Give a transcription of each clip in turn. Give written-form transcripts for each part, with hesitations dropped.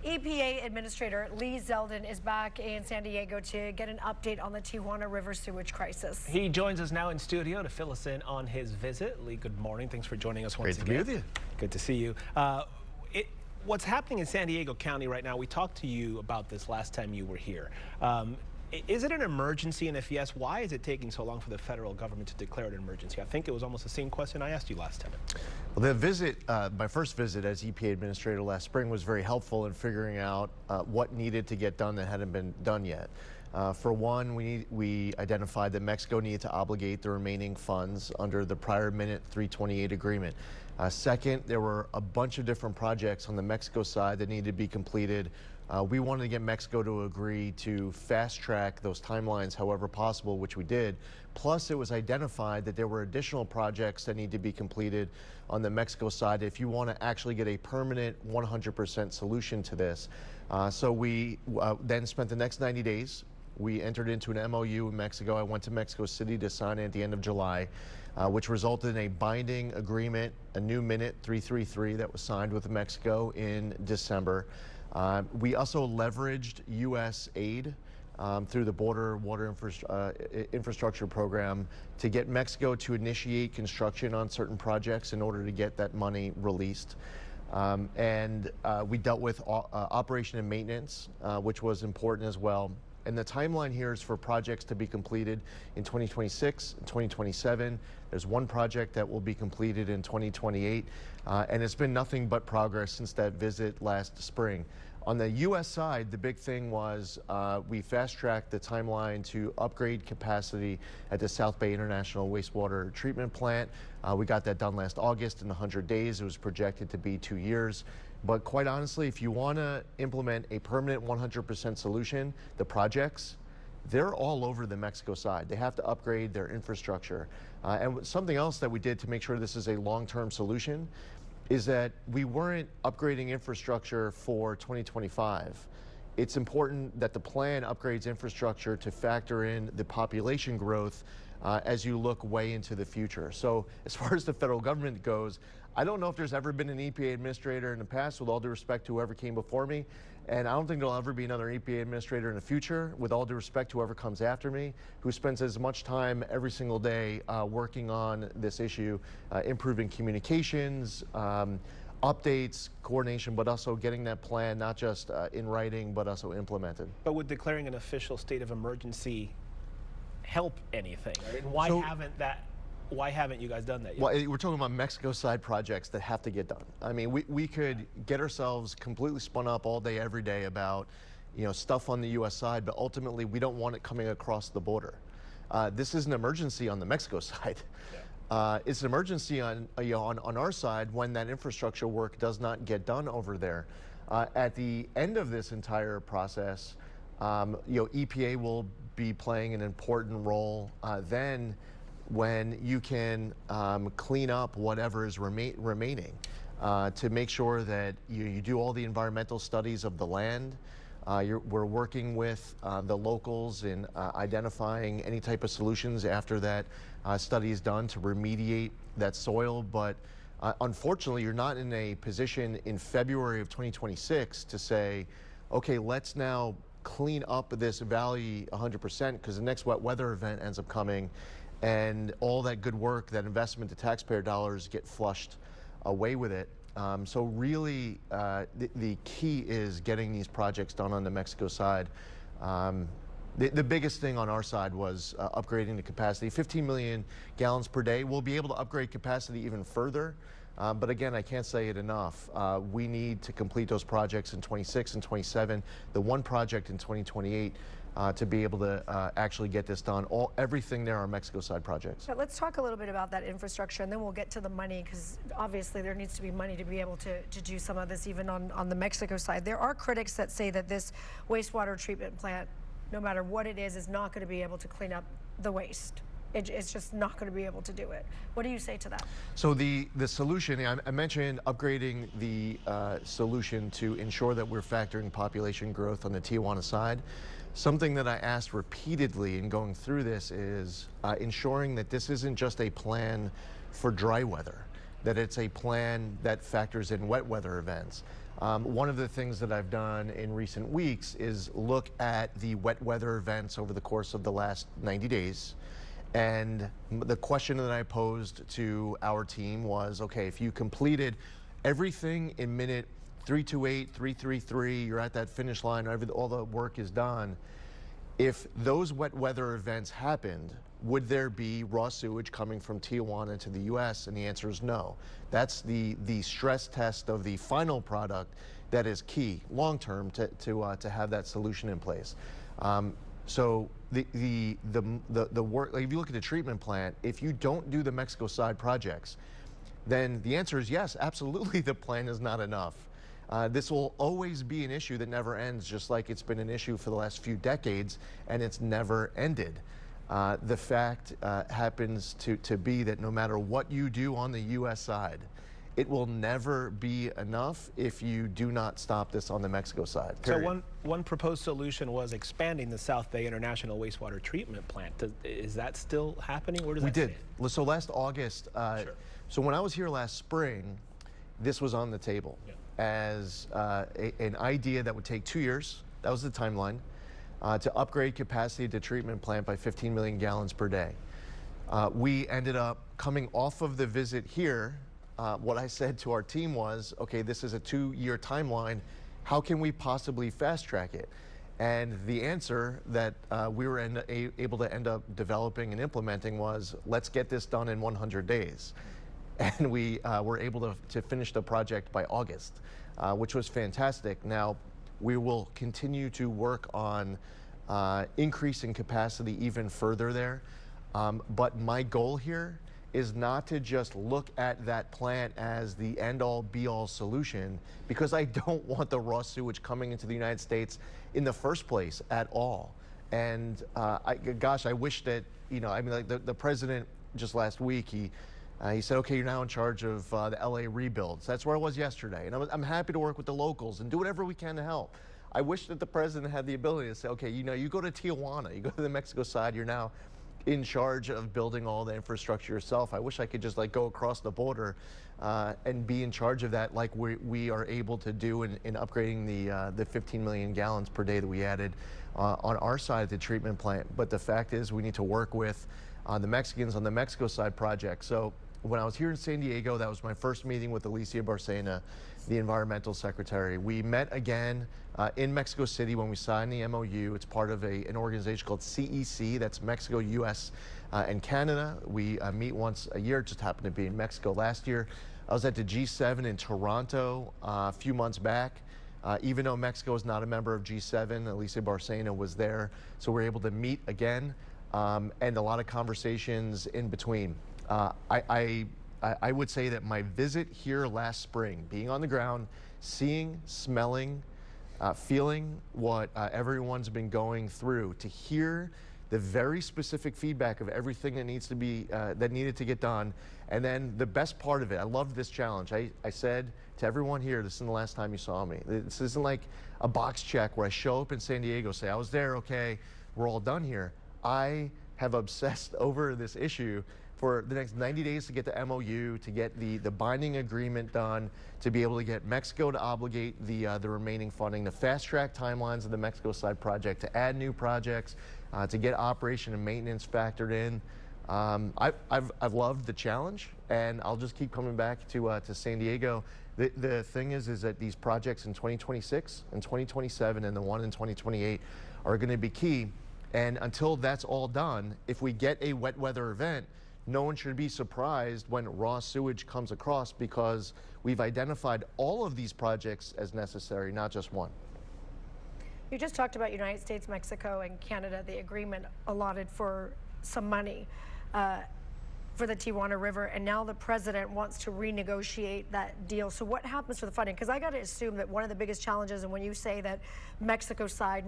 EPA Administrator Lee Zeldin is back in San Diego to get an update on the Tijuana River sewage crisis. He joins us now in studio to fill us in on his visit. Lee, good morning. Thanks for joining us once again. Great to be with you. Good to see you. What's happening in San Diego County right now, we talked to you about this last time you were here. Is it an emergency, and if yes, why is it taking so long for the federal government to declare it an emergency? I think it was almost the same question I asked you last time. Well, the visit, my first visit as EPA Administrator last spring was very helpful in figuring out what needed to get done that hadn't been done yet. For one, we identified that Mexico needed to obligate the remaining funds under the prior Minute 328 agreement. Second, there were a bunch of different projects on the Mexico side that needed to be completed. We wanted to get Mexico to agree to fast track those timelines however possible, which we did. Plus, it was identified that there were additional projects that need to be completed on the Mexico side if you want to actually get a permanent 100% solution to this. So we then spent the next 90 days. We entered into an MOU in Mexico. I went to Mexico City to sign it at the end of July, which resulted in a binding agreement, a new Minute 333 that was signed with Mexico in December. We also leveraged U.S. aid through the Border Water Infrastructure Program to get Mexico to initiate construction on certain projects in order to get that money released. We dealt with operation and maintenance, which was important as well. And the timeline here is for projects to be completed in 2026 and 2027. There's one project that will be completed in 2028. And it's been nothing but progress since that visit last spring. On the U.S. side, the big thing was we fast-tracked the timeline to upgrade capacity at the South Bay International Wastewater Treatment Plant. We got that done last August in 100 days. It was projected to be 2 years. But quite honestly, if you want to implement a permanent 100% solution, the projects, they're all over the Mexico side. They have to upgrade their infrastructure. And something else that we did to make sure this is a long-term solution is that we weren't upgrading infrastructure for 2025. It's important that the plan upgrades infrastructure to factor in the population growth as you look way into the future. So as far as the federal government goes, I don't know if there's ever been an EPA administrator in the past, with all due respect to whoever came before me, and I don't think there'll ever be another EPA administrator in the future, with all due respect to whoever comes after me, who spends as much time every single day working on this issue, improving communications, updates, coordination, but also getting that plan not just in writing, but also implemented. But would declaring an official state of emergency help anything? And why haven't you guys done that yet? Well, we're talking about Mexico side projects that have to get done. I mean, we could get ourselves completely spun up all day, every day about, stuff on the U.S. side, but ultimately we don't want it coming across the border. This is an emergency on the Mexico side. Yeah. It's an emergency on our side when that infrastructure work does not get done over there. At the end of this entire process, EPA will be playing an important role then when you can clean up whatever is remaining to make sure that you do all the environmental studies of the land. We're working with the locals in identifying any type of solutions after that study is done to remediate that soil. But unfortunately, you're not in a position in February of 2026 to say, okay, let's now clean up this valley 100%, because the next wet weather event ends up coming and all that good work, that investment, the taxpayer dollars get flushed away with it. So really, the key is getting these projects done on the Mexico side. The biggest thing on our side was upgrading the capacity. 15 million gallons per day. We'll be able to upgrade capacity even further. But again, I can't say it enough. We need to complete those projects in 26 and 27. The one project in 2028 to be able to actually get this done. Everything there are Mexico side projects. So let's talk a little bit about that infrastructure, and then we'll get to the money, because obviously there needs to be money to be able to do some of this even on the Mexico side. There are critics that say that this wastewater treatment plant, no matter what it is not going to be able to clean up the waste. It's just not going to be able to do it. What do you say to that? So the solution, I mentioned upgrading the solution to ensure that we're factoring population growth on the Tijuana side. Something that I asked repeatedly in going through this is ensuring that this isn't just a plan for dry weather, that it's a plan that factors in wet weather events. One of the things that I've done in recent weeks is look at the wet weather events over the course of the last 90 days. And the question that I posed to our team was, okay, if you completed everything in minute 328, 333, you're at that finish line, all the work is done. If those wet weather events happened, would there be raw sewage coming from Tijuana to the U.S.? And the answer is no. That's the stress test of the final product that is key long-term to have that solution in place. So the work, like if you look at the treatment plant, if you don't do the Mexico side projects, then the answer is yes, absolutely the plan is not enough. This will always be an issue that never ends, just like it's been an issue for the last few decades, and it's never ended. The fact happens to be that no matter what you do on the U.S. side, it will never be enough if you do not stop this on the Mexico side. Period. So one proposed solution was expanding the South Bay International Wastewater Treatment Plant. Is that still happening? Where does that stand? So last August, Sure. So when I was here last spring, this was on the table as an idea that would take 2 years. That was the timeline. To upgrade capacity of the treatment plant by 15 million gallons per day. We ended up coming off of the visit here. What I said to our team was, okay, this is a 2-year timeline. How can we possibly fast track it? And the answer that we were able to end up developing and implementing was, let's get this done in 100 days. And we were able to finish the project by August, which was fantastic. Now, we will continue to work on increasing capacity even further there. But my goal here is not to just look at that plant as the end-all be-all solution, because I don't want the raw sewage coming into the United States in the first place at all. And gosh, I wish that, like the president just last week, he said, okay, you're now in charge of the LA rebuilds. That's where I was yesterday. And I'm happy to work with the locals and do whatever we can to help. I wish that the president had the ability to say, okay, you go to Tijuana, you go to the Mexico side, you're now in charge of building all the infrastructure yourself. I wish I could just go across the border and be in charge of that, like we are able to do in upgrading the 15 million gallons per day that we added on our side of the treatment plant. But the fact is, we need to work with the Mexicans on the Mexico side project. So when I was here in San Diego, that was my first meeting with Alicia Barcena, the environmental secretary. We met again in Mexico City when we signed the MOU. It's part of an organization called CEC, that's Mexico, US, and Canada. We meet once a year. It just happened to be in Mexico last year. I was at the G7 in Toronto a few months back. Even though Mexico is not a member of G7, Alicia Barcena was there. So we were able to meet again, and a lot of conversations in between. I would say that my visit here last spring, being on the ground, seeing, smelling, feeling what everyone's been going through, to hear the very specific feedback of everything that needs to be that needed to get done, and then the best part of it, I loved this challenge. I said to everyone here, this isn't the last time you saw me. This isn't like a box check where I show up in San Diego, say I was there, okay, we're all done here. I have obsessed over this issue for the next 90 days to get the MOU, to get the binding agreement done, to be able to get Mexico to obligate the remaining funding, the fast track timelines of the Mexico side project, to add new projects, to get operation and maintenance factored in. I've loved the challenge, and I'll just keep coming back to San Diego. The thing is that these projects in 2026 and 2027 and the one in 2028 are going to be key. And until that's all done, if we get a wet weather event, no one should be surprised when raw sewage comes across, because we've identified all of these projects as necessary, not just one. You just talked about United States, Mexico, and Canada, the agreement allotted for some money for the Tijuana River, and now the president wants to renegotiate that deal. So what happens to the funding? Because I got to assume that one of the biggest challenges, and when you say that Mexico side,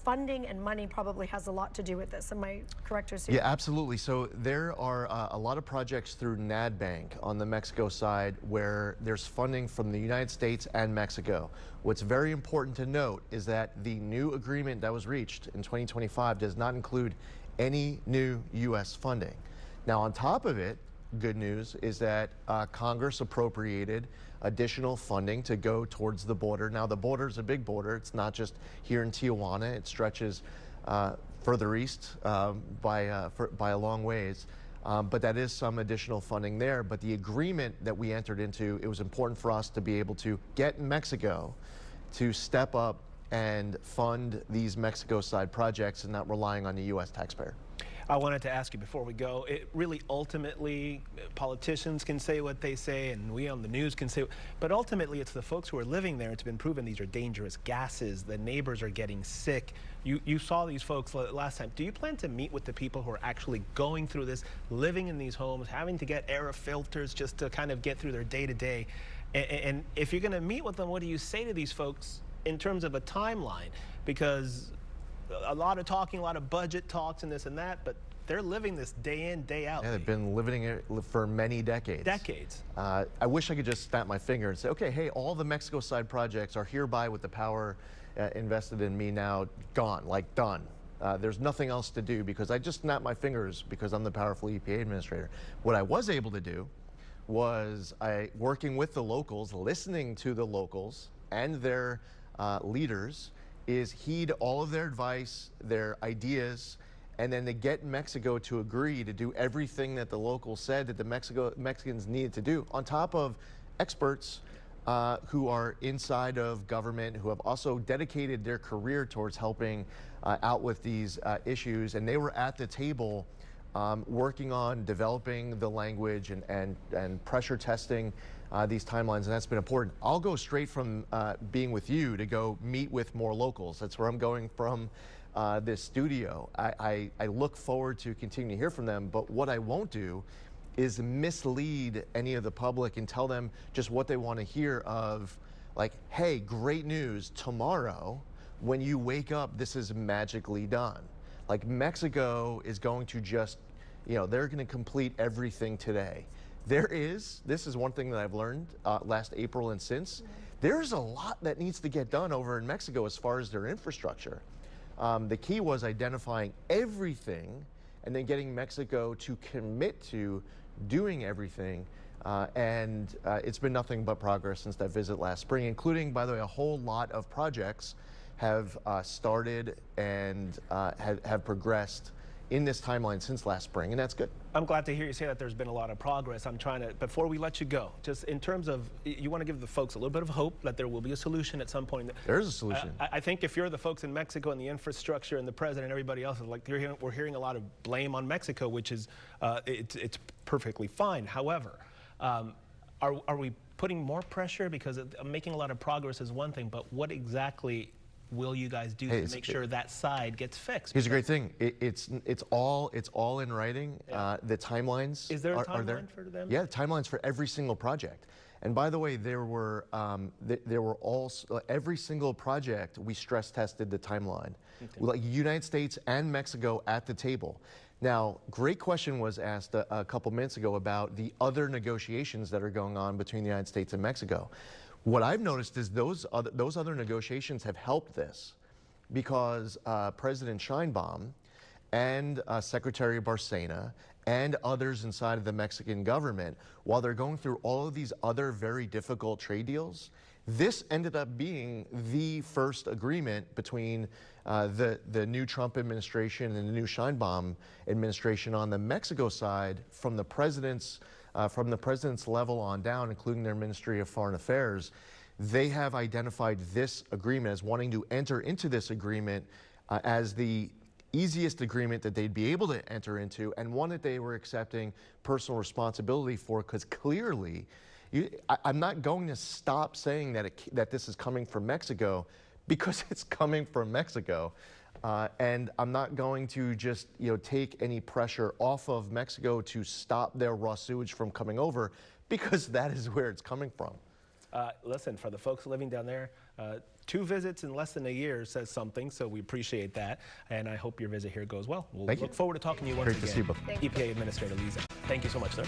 funding and money probably has a lot to do with this. Am I correct to assume? Yeah, absolutely. So there are a lot of projects through NADBank on the Mexico side where there's funding from the United States and Mexico. What's very important to note is that the new agreement that was reached in 2025 does not include any new U.S. funding. Now, on top of it, good news is that Congress appropriated additional funding to go towards the border. Now, the border is a big border. It's not just here in Tijuana. It stretches further east by a long ways. But that is some additional funding there. But the agreement that we entered into, it was important for us to be able to get Mexico to step up and fund these Mexico side projects and not relying on the U.S. taxpayer. I wanted to ask you before we go, it really ultimately, politicians can say what they say and we on the news can say, but ultimately it's the folks who are living there. It's been proven these are dangerous gases. The neighbors are getting sick. You saw these folks last time. Do you plan to meet with the people who are actually going through this, living in these homes, having to get air filters just to kind of get through their day to day? And if you're going to meet with them, what do you say to these folks in terms of a timeline? Because a lot of talking, a lot of budget talks and this and that, but they're living this day in, day out. Yeah, they've been living it for many decades. Decades. I wish I could just snap my finger and say, okay, hey, all the Mexico side projects are hereby with the power invested in me now gone, like done. There's nothing else to do because I just snapped my fingers because I'm the powerful EPA administrator. What I was able to do was working with the locals, listening to the locals and their leaders, is heed all of their advice, their ideas, and then to get Mexico to agree to do everything that the locals said that the Mexicans needed to do, on top of experts who are inside of government, who have also dedicated their career towards helping out with these issues. And they were at the table working on developing the language and pressure testing these timelines, and that's been important. I'll go straight from being with you to go meet with more locals. That's where I'm going from this studio. I look forward to continuing to hear from them, but what I won't do is mislead any of the public and tell them just what they want to hear of, like, hey, great news, tomorrow when you wake up, this is magically done. Like, Mexico is going to just, they're going to complete everything today. This is one thing that I've learned last April and since, there's a lot that needs to get done over in Mexico as far as their infrastructure. The key was identifying everything and then getting Mexico to commit to doing everything. And it's been nothing but progress since that visit last spring, including, by the way, a whole lot of projects have started and have progressed in this timeline since last spring, and that's good. I'm glad to hear you say that there's been a lot of progress. I'm trying to, before we let you go, just in terms of, you want to give the folks a little bit of hope that there will be a solution at some point. There is a solution. I think if you're the folks in Mexico and the infrastructure and the president and everybody else, like we're hearing a lot of blame on Mexico, which is, it's perfectly fine. However, are we putting more pressure? Because making a lot of progress is one thing, but what exactly will you guys do to make sure that side gets fixed? Here's a great thing. It's all in writing. Yeah. The timelines. Is there a timeline for them? Yeah, timelines for every single project. And by the way, there were every single project we stress tested the timeline. Okay. Like United States and Mexico at the table. Now, great question was asked a couple minutes ago about the other negotiations that are going on between the United States and Mexico. What I've noticed is those other negotiations have helped this, because President Sheinbaum and Secretary Barcena and others inside of the Mexican government, while they're going through all of these other very difficult trade deals, this ended up being the first agreement between the new Trump administration and the new Sheinbaum administration on the Mexico side from the president's level on down, including their Ministry of Foreign Affairs. They have identified this agreement as wanting to enter into this agreement as the easiest agreement that they'd be able to enter into, and one that they were accepting personal responsibility for, because clearly, I'm not going to stop saying that this is coming from Mexico, because it's coming from Mexico. And I'm not going to just take any pressure off of Mexico to stop their raw sewage from coming over, because that is where it's coming from. Listen, for the folks living down there, 2 visits in less than a year says something, so we appreciate that, and I hope your visit here goes well. We'll look forward to talking to you once again. Great to see you both. EPA Administrator Leza. Thank you so much, sir.